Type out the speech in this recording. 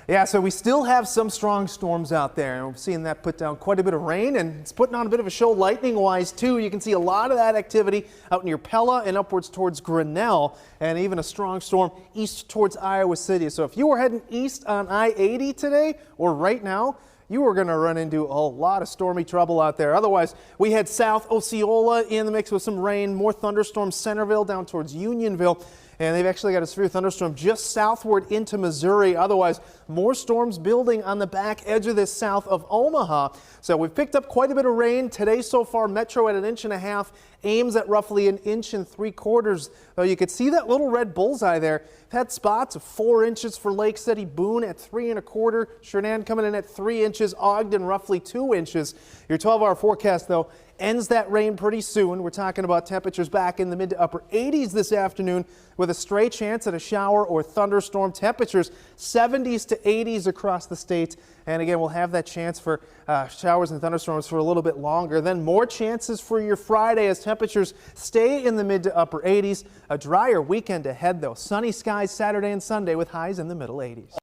Yeah, so we still have some strong storms out there, and we're seeing that put down quite a bit of rain, and it's putting on a bit of a show lightning-wise, too. You can see a lot of that activity out near Pella and upwards towards Grinnell, and even a strong storm east towards Iowa City. So if you were heading east on I-80 today, or right now, you are going to run into a lot of stormy trouble out there. Otherwise, we head south, Osceola in the mix with some rain, more thunderstorms, Centerville down towards Unionville. And they've actually got a severe thunderstorm just southward into Missouri. Otherwise, more storms building on the back edge of this south of Omaha. So we've picked up quite a bit of rain today so far. Metro at 1.5 inches, Ames at roughly 1.75 inches. Though you could see that little red bullseye there. We've had spots of 4 inches for Lake City, Boone at 3.25, Shernan coming in at 3 inches, Ogden roughly 2 inches. Your 12-hour forecast, though, ends that rain pretty soon. We're talking about temperatures back in the mid to upper 80s this afternoon with a stray chance at a shower or thunderstorm. Temperatures 70s to 80s across the state. And again, we'll have that chance for showers and thunderstorms for a little bit longer. Then more chances for your Friday as temperatures stay in the mid to upper 80s. A drier weekend ahead, though. Sunny skies Saturday and Sunday with highs in the middle 80s.